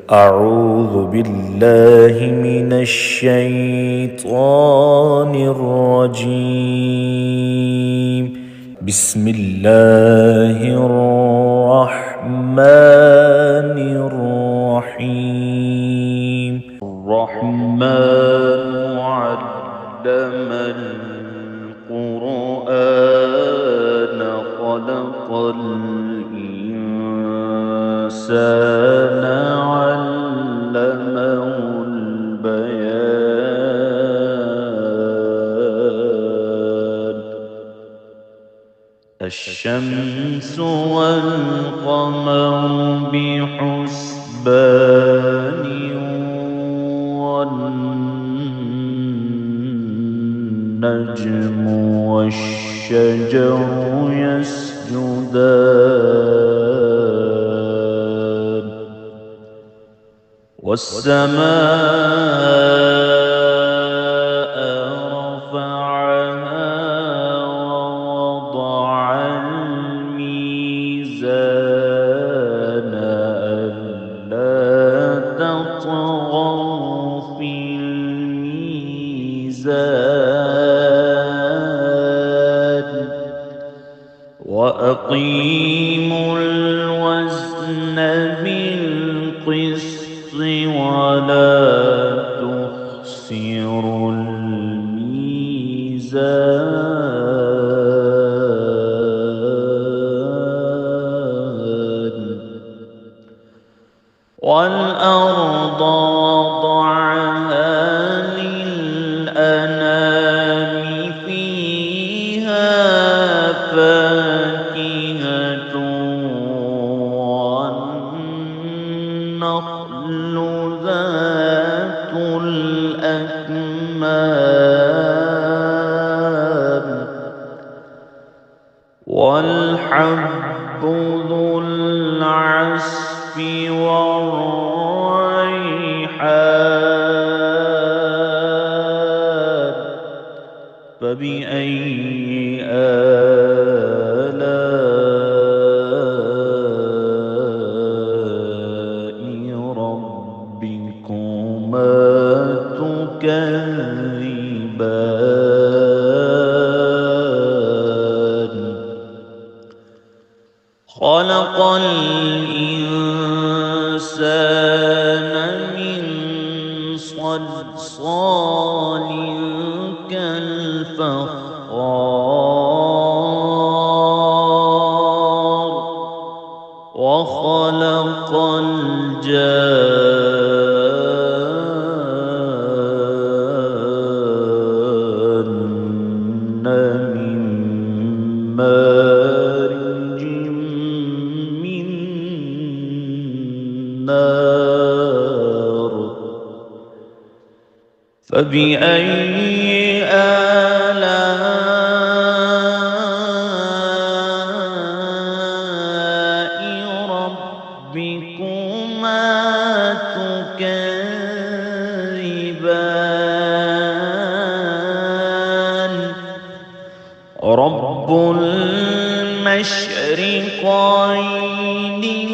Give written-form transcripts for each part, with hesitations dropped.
أعوذ بالله من الشيطان الرجيم. بسم الله الرحمن الرحيم. الرحمن علم القرآن خلق الإنسان علمه البيان. الشمس والقمر بحسبان والنجم والشجر يسجدان والسماء رفعها ووضع الميزان ألا تطغوا في الميزان وأقيموا الوزن بالقسط ولا تخسروا الميزان. والأرض وضعها للأنام فيها فاكهة والنخل ذات الأكمام والحب ذو العصف والريحان. فبأي آلاء ربكما تكذبان. خلق الإنسان من صلصال كالفخار وخلق الجان من مارج من نار. فبأي آلاء ربكما تكذبان. رب المشرقين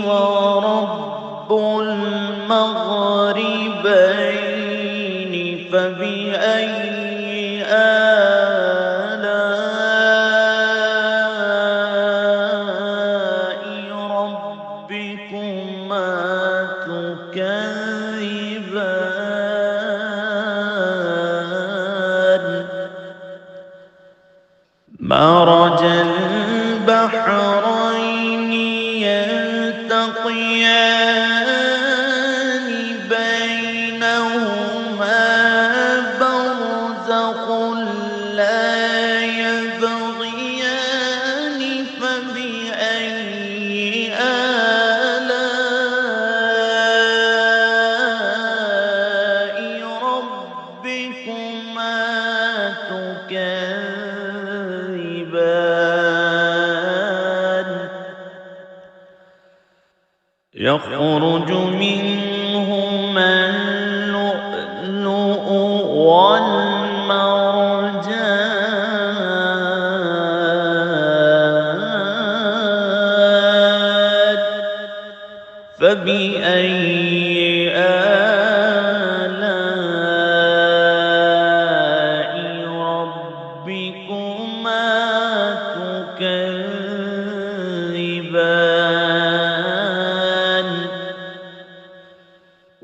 ورب المغربين. فبأي آلاء ربكما تكذبان. مرج البحرين يلتقيان بينهما برزخ لا يبغيان. فبأي آلاء ربكما تكذبان. يخرج منهما اللؤلؤ والمرجان. فبأي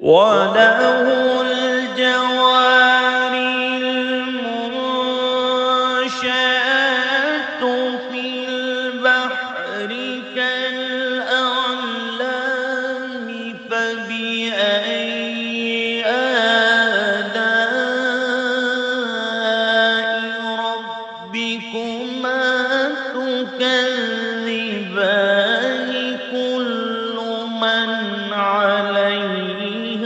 وله الجوار المنشآت في البحر كالأعلام فبأي آلاء ربكما تكذبان كل من عليها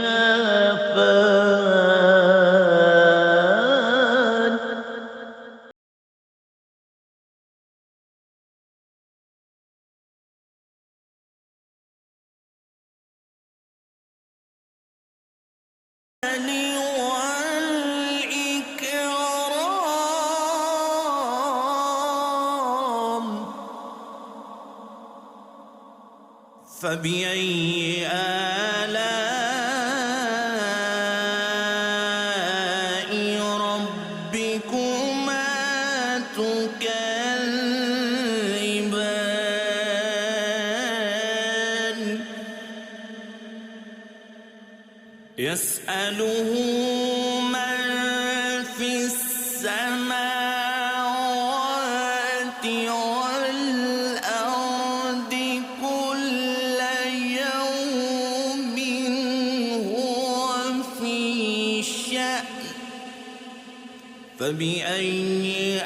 فان والإكرام فبأي آلاء ربكما تكذبان يسأله من في السماوات والأرض كل يوم هو في شأن فبأي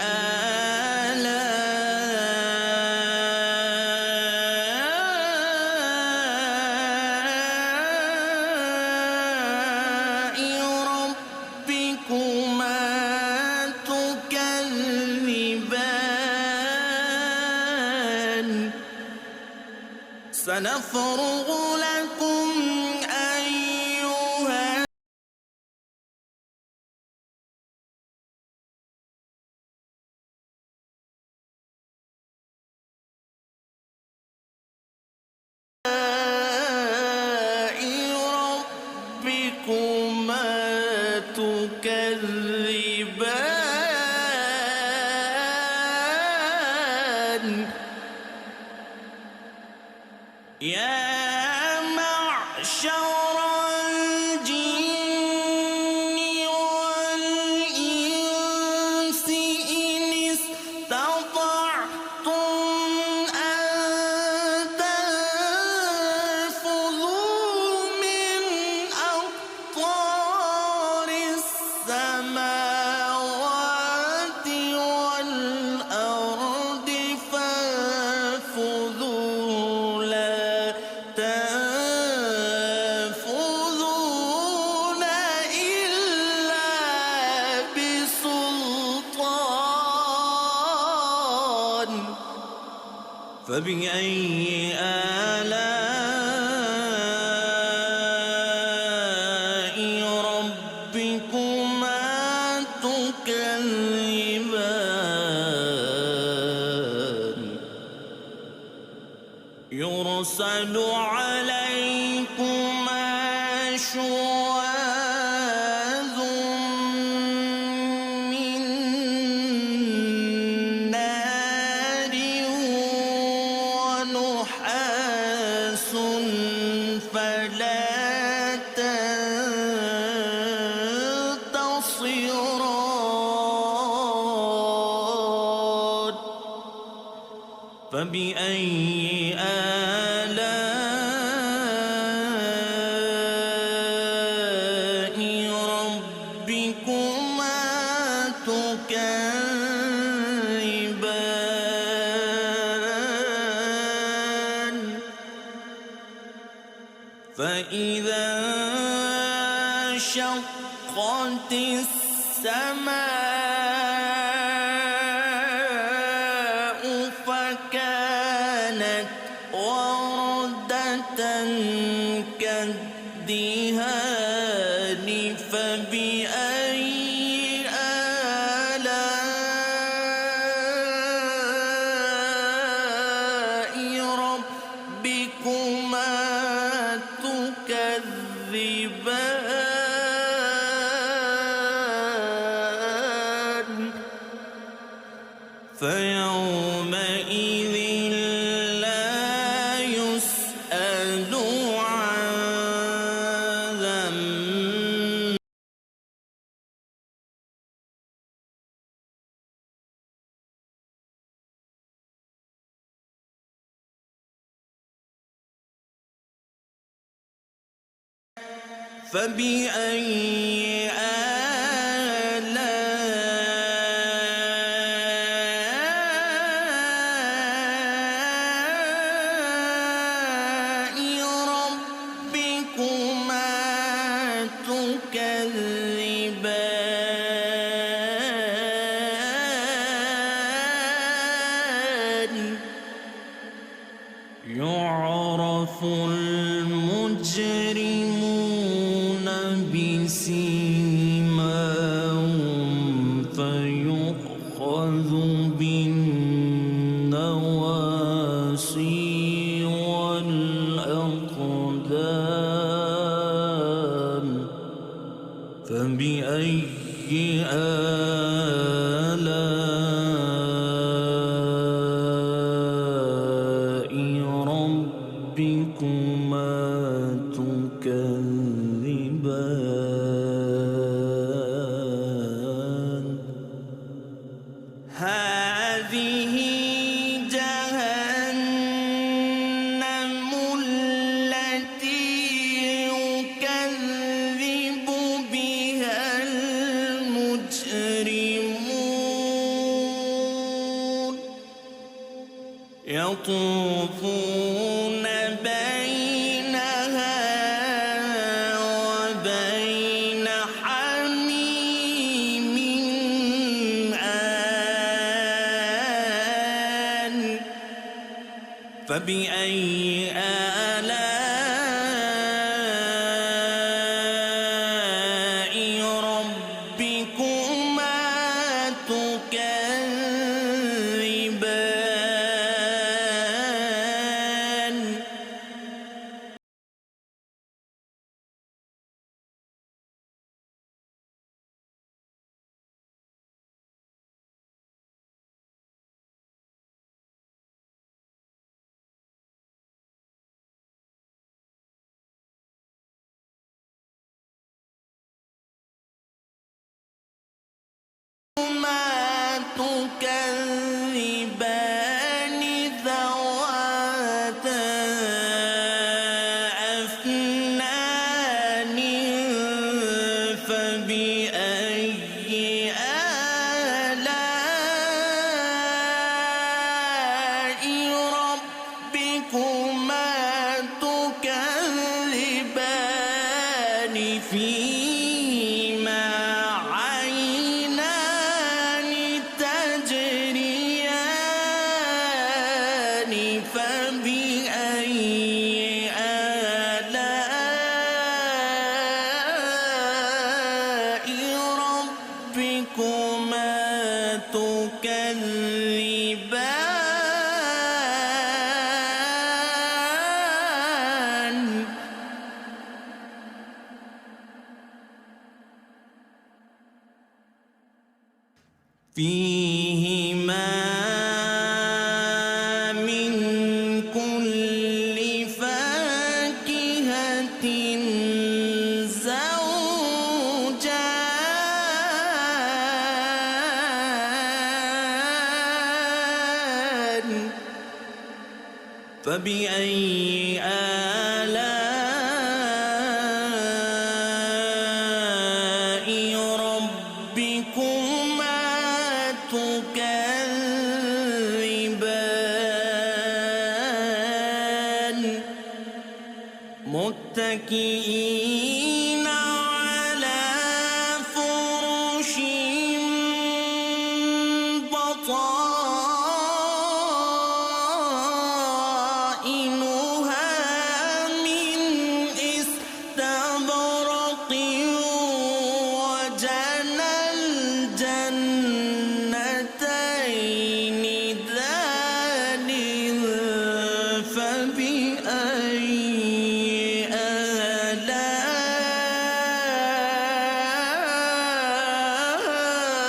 آلاء ربكما تكذبان سنفرغ لكم أيها ربكما تكذبان يا معشر الجن والإنس إن استطعتم أن تنفذوا من أقطار السماوات والأرض فانفذوا لا تنفذون إلا بسلطان فبأي آلاء ربكما تكذبان يرسل عليكما شواظ من نار ونحاس فلا تنتصران فبأي آلاء ربكما تكذبان فإذا انشقت السماء فكانت وردة كالدهان فبأي آلاء ربكما تكذبان فيومئذ لا يسأل عن ذنبه فبأي آلاء ربكما تكذبان يعرف المجرمون بسيماهم فيؤخذ بالنواصي والأقدام فبأي آلاء ربكما تكذبان هذه جهنم التي يكذب بها المجرمون يطوفون بينها وبين حميم آن فبأي آلاء ربكما تكذبان ما تكذبان ذواتا أفنان فبأي آلاء ربكما تكذبان فيهما عينان تجريان فبأي آلاء ربكما تكذبان فيهما من كل فاكهة زوجان فبأي آلاء ربكما تكذبان متكئين على فرش بطائنها من استبرق وجنى الجنتين دان فبأي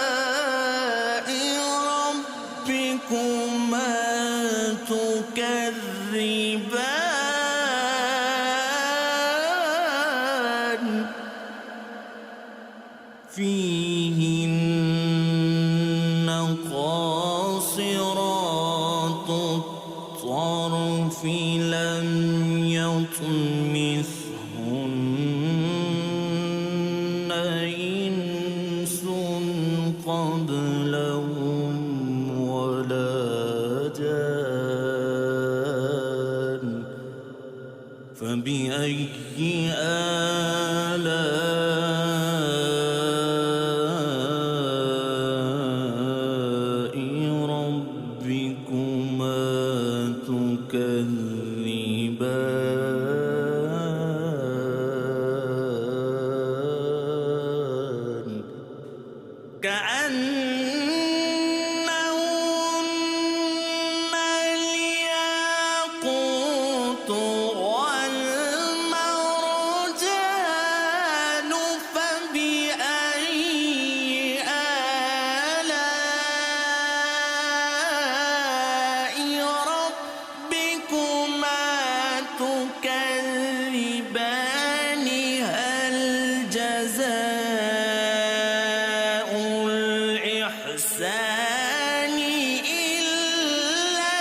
آلاء ربكما تكذبان فيهن قاصرات الطرف لم يطمثهن كأنهن الياقوت والمرجان فبأي آلاء ربكما تكذبان هل جزاء الإحسان إلا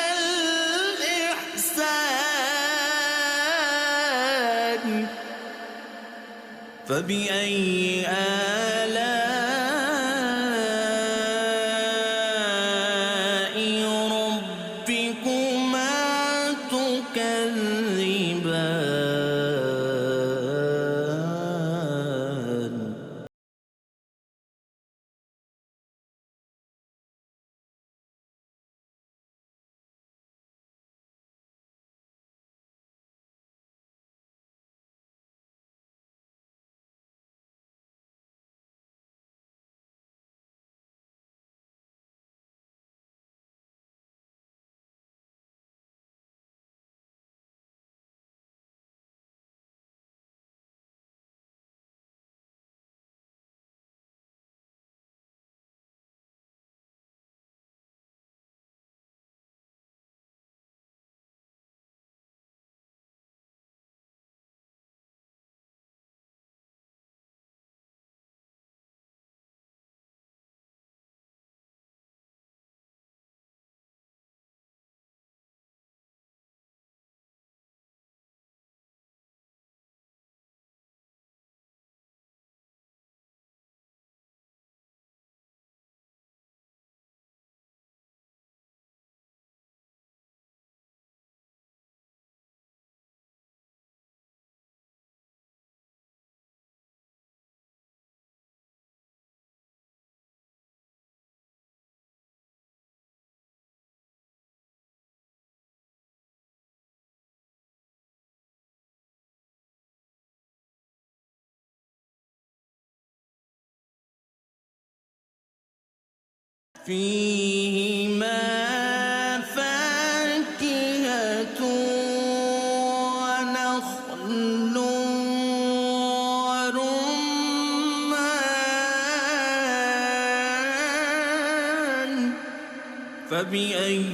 الإحسان فبأي آلاء ربكما تكذبان فيهما فاكهة ونخل ورمان فبأي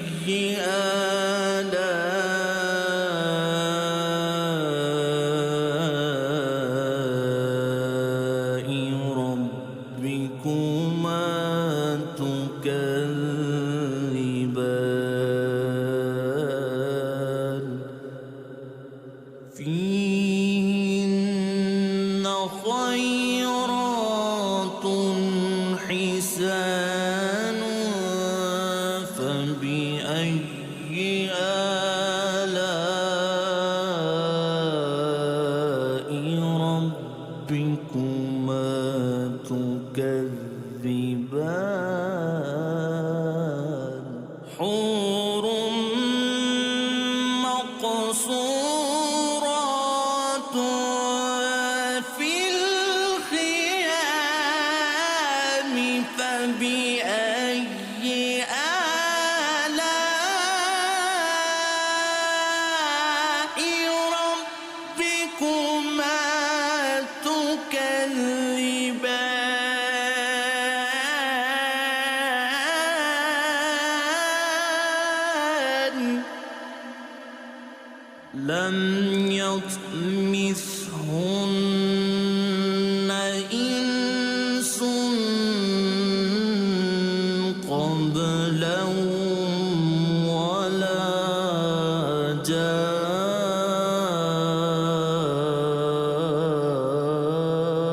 آلاء ربكما تكذبان فيهن خيرات حسان فبأي آلاء ربكما تكذبان حور مقصورات في الخيام فبأي آلاء ربكما تكذبان لم يطمثهن إنس قبلهم ولا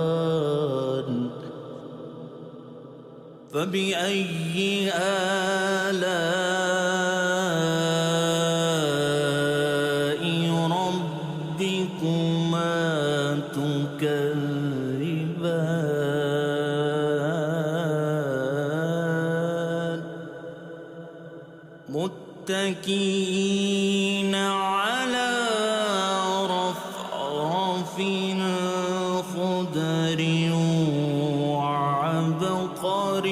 جان فبأي آلاء ربكما تكذبان متكئين على رفرف خضر وعبقر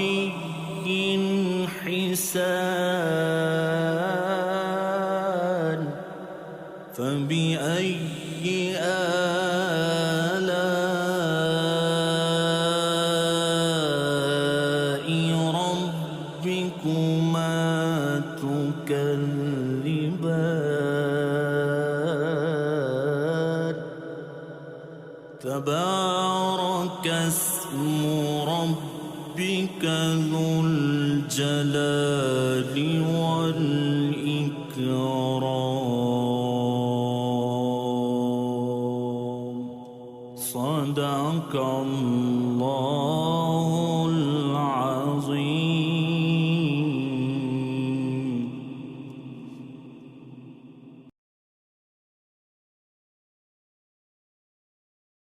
تبارك اسم ربك ذو الجلال والإكرام. صدق الله